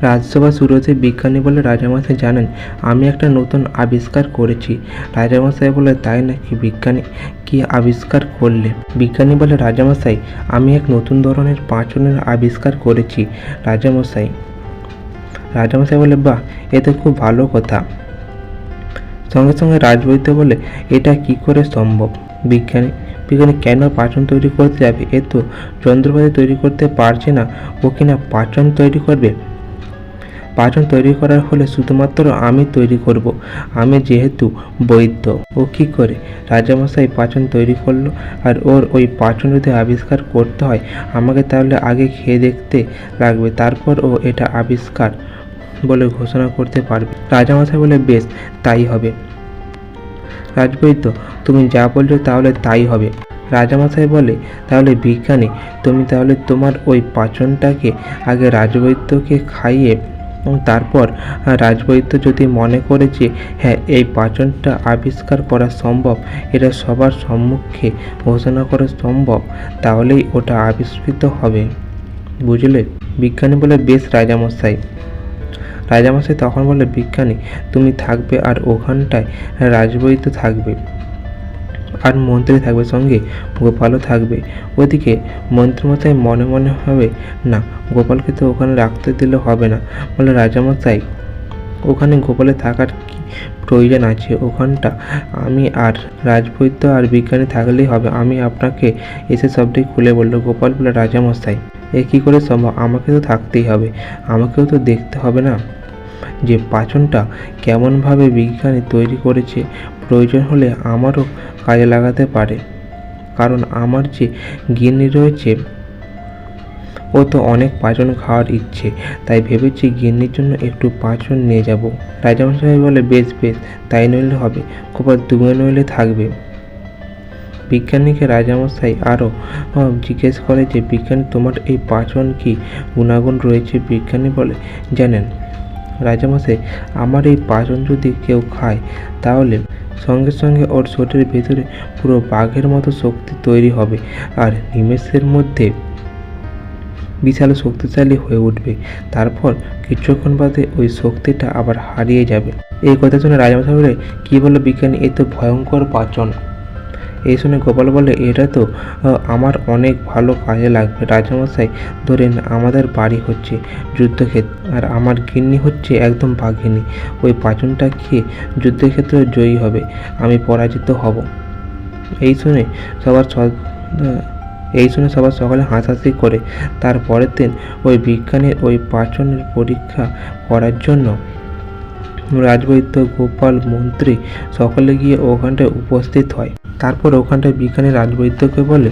রাজসভা শুরু হতে বিজ্ঞানী বলে, রাজামশাই জানেন আমি একটা নতুন আবিষ্কার করেছি। রাজামশাই বলে, তাই নাকি? বিজ্ঞানী কি আবিষ্কার করলে? বিজ্ঞানী বলে, রাজামশাই আমি এক নতুন ধরনের পাঁচনের আবিষ্কার করেছি রাজামশাই। রাজামশাই বলে, বাহ, এ তো খুব ভালো কথা। সঙ্গে সঙ্গে রাজবৈদ্য বলে, এটা কি করে সম্ভব? বিজ্ঞানী বিজ্ঞানী কেন পাচন তৈরি করতে যাবে? এ তো যন্ত্রপাতি তৈরি করতে পারছে না, ও কিনা পাচন তৈরি করবে? পাচন তৈরি করার হলে শুধুমাত্র আমি তৈরি করব, আমি যেহেতু বৈদ্য। ও কি করে রাজামশাই পাচন তৈরি করলো? আর ওর ওই পাচন যদি আবিষ্কার করতে হয়, আমাকে তাহলে আগে খেয়ে দেখতে লাগবে, তারপর ও এটা আবিষ্কার বলে ঘোষণা করতে পারবে। রাজামশাই বলে, বেশ, তাই হবে রাজবৈদ্য, তুমি যা বলছো তাহলে তাই হবে। রাজামশাই বলে, তাহলে বিজ্ঞানী তুমি তাহলে তোমার ওই পাচনটাকে আগে রাজবৈদ্যকে খাইয়ে তারপর রাজবৈদ্য যদি মনে করে যে হ্যাঁ এই পাচনটা আবিষ্কার করা সম্ভব, এটা সবার সম্মুখে ঘোষণা করা সম্ভব, তাহলেই ওটা আবিষ্কৃত হবে, বুঝলে? বিজ্ঞানী বলে, বেশ রাজামশাই। রাজামশাই তখন বলে, বিজ্ঞানী তুমি থাকবে আর ওখানটায় রাজবৈদ্য থাকবে আর মন্ত্রী থাকবে, সঙ্গে গোপালও থাকবে। ওদিকে মন্ত্রীমশাই মনে মনে হবে, না, গোপালকে তো ওখানে রাখতে দিলে হবে না। বলে, রাজামশাই ওখানে গোপালে থাকার কি প্রয়োজন আছে? ওখানটা আমি আর রাজবৈদ্য আর বিজ্ঞানী থাকলেই হবে। আমি আপনাকে এসে সবটাই খুলে বললো। গোপাল বলে, রাজামশাই এ কী করে সম্ভব? আমাকে তো থাকতেই হবে, আমাকেও তো দেখতে হবে না যে পাচনটা কেমনভাবে বিজ্ঞানী তৈরি করেছে। প্রয়োজন হলে আমারও কাজে লাগাতে পারে, কারণ আমার যে গিন্নি রয়েছে ও তো অনেক পাচন খাওয়ার ইচ্ছে, তাই ভেবেছি গিন্নির জন্য একটু পাচন নিয়ে যাব। রাজামশাই বলে, বেশ বেশ, তাই নইলে হবে। গোপাল তুমি নইলে থাকবে। বিজ্ঞানীকে রাজামশাই আরও জিজ্ঞেস করে যে, বিজ্ঞানী তোমার এই পাচন কি গুণাগুণ রয়েছে? বিজ্ঞানী বলে, জানেন রাজামশাই, আমার এই পাচন যদি কেউ খায় তাহলে সঙ্গে সঙ্গে ওর শরীরের ভেতরে পুরো বাঘের মতো শক্তি তৈরি হবে আর নিমেষের মধ্যে বিশাল শক্তিশালী হয়ে উঠবে। তারপর কিছুক্ষণ বাদে ওই শক্তিটা আবার হারিয়ে যাবে। এই কথা শুনে রাজামশাই বলে, কী বলল বিজ্ঞানী? এ তো ভয়ঙ্কর পাচন। এই শুনে গোপাল বলে, এটা তো আমার অনেক ভালো কাজে লাগবে রাজামশাই। ধরেন আমাদের বাড়ি হচ্ছে যুদ্ধক্ষেত্র আর আমার গিন্নি হচ্ছে একদম বাঘিনী। ওই পাচনটা খেয়ে যুদ্ধক্ষেত্রে জয়ী হবে, আমি পরাজিত হব। এই শুনে সবার সকালে হাসাহাসি করে। তারপরের দিন ওই বিজ্ঞানীর ওই পাচনের পরীক্ষা করার জন্য রাজবৈদ্য, গোপাল, মন্ত্রী সকলে গিয়ে ওখানটায় উপস্থিত হয়। তারপর ওখানটায় বিজ্ঞানী রাজবৈদ্যকে বলে,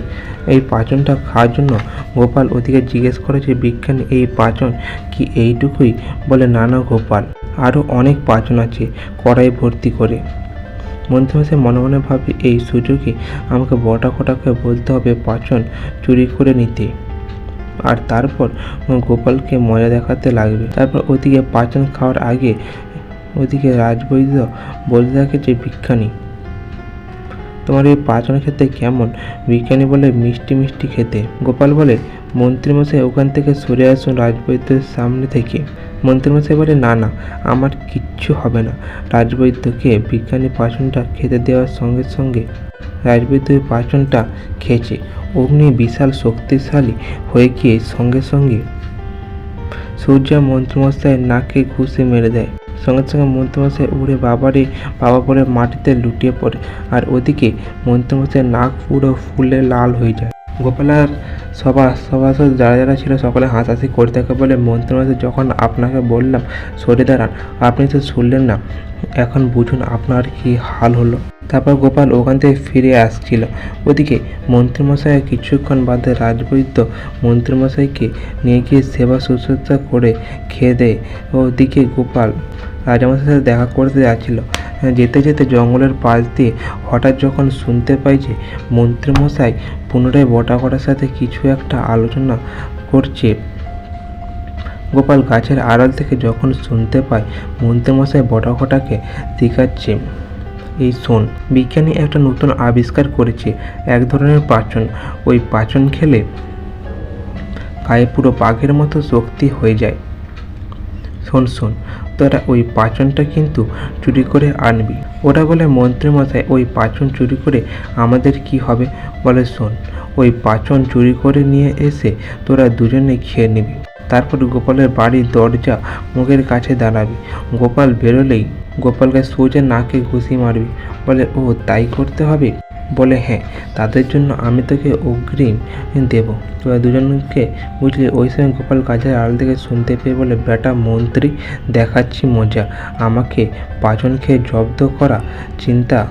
এই পাচনটা খাওয়ার জন্য। গোপাল ওদিকে জিজ্ঞেস করে যে, বিজ্ঞানী এই পাচন কি এইটুকুই? বলে, না না গোপাল, আরও অনেক পাচন আছে, কড়াই ভর্তি করে। মন্ত্রীমশাই মনে মনে ভাবে, এই সুযোগে আমাকে বটা কটাকে বলতে হবে পাচন চুরি করে নিতে, আর তারপর গোপালকে মজা দেখাতে লাগবে। তারপর ওদিকে পাচন খাওয়ার আগে ওদিকে রাজবৈদ্য বলতে থাকে যে, বিজ্ঞানী তোমার এই পাচন খেতে কেমন? বিজ্ঞানী বলে, মিষ্টি মিষ্টি খেতে। গোপাল বলে, মন্ত্রীমশাই ওখান থেকে সরে আসুন রাজবৈদ্যের সামনে থেকে। মন্ত্রীমশাই বলে, না না, আমার কিচ্ছু হবে না। রাজবৈদ্যকে বিজ্ঞানী পাচনটা খেতে দেওয়ার সঙ্গে সঙ্গে রাজবৈদ্য ওই পাচনটা খেয়েছে। অগ্নি বিশাল শক্তিশালী হয়ে গিয়ে সঙ্গে সঙ্গে সূর্য মন্ত্রীমশাইয়ের নাকে ঘুষি মেরে দেয়। সঙ্গে সঙ্গে মন্ত্রীমশাই উড়ে বাবা বলে মাটিতে লুটিয়ে পড়ে। আর ওদিকে মন্ত্রীমশাইয়ের নাক পুরো ফুলে লাল হয়ে যায়। গোপাল আর সভাসদ যারা যারা ছিল সকলে হাসাহাসি করে থাকে। বলে, মন্ত্রীমশাই যখন আপনাকে বললাম সরে দাঁড়ান, আপনি তো শুনলেন না, এখন বুঝুন আপনার কি হাল হলো। তারপর গোপাল ওখান থেকে ফিরে আসছিল। ওদিকে মন্ত্রীমশাই কিছুক্ষণ বাদে রাজবৈদ্য মন্ত্রীমশাইকে নিয়ে গিয়ে সেবা শুশ্রূষা করে খেয়ে দেয়। ওদিকে গোপাল রাজামশাইয়ের সাথে দেখা করতে যাচ্ছিল। যেতে যেতে জঙ্গলের পাশ দিয়ে হঠাৎ যখন শুনতে পাই যে মন্ত্রীমশাই পুনরায় বটাকটার সাথে কিছু একটা আলোচনা করছে, গোপাল গাছের আড়াল থেকে যখন শুনতে পায় মন্ত্রীমশাই বটাকটাকে দেখাচ্ছে, এই শোন, বিজ্ঞানী একটা নতুন আবিষ্কার করেছে, এক ধরনের পাচন। ওই পাচন খেলে গায়ে পুরো বাঘের মতো শক্তি হয়ে যায়। শোন শোন, তোরা ওই পাঁচনটা কিন্তু চুরি করে আনবি। ওরা বলে মন্ত্রীমশাই ওই পাঁচন চুরি করে আমাদের কি হবে? বলে শোন, ওই পাঁচন চুরি করে নিয়ে এসে তোরা দুজনে খেয়ে নিবি। তারপর গোপালের বাড়ির দরজা মুখের কাছে দাঁড়াবি। গোপাল বেরোলেই গোপালকে সোজা নাকে ঘুষি মারবি। বলে ও তাই করতে হবে? বলে হ্যাঁ, তাদের জন্য আমি তোকে অগ্রিম দেবো। তোরা দুজনকে বুঝলি। ওই সময় গোপাল গাছের আড়াল থেকে শুনতে পেয়ে বলে, বেটা মন্ত্রী, দেখাচ্ছি মজা। আমাকে পাঁচন খেয়ে জব্দ করা চিন্তা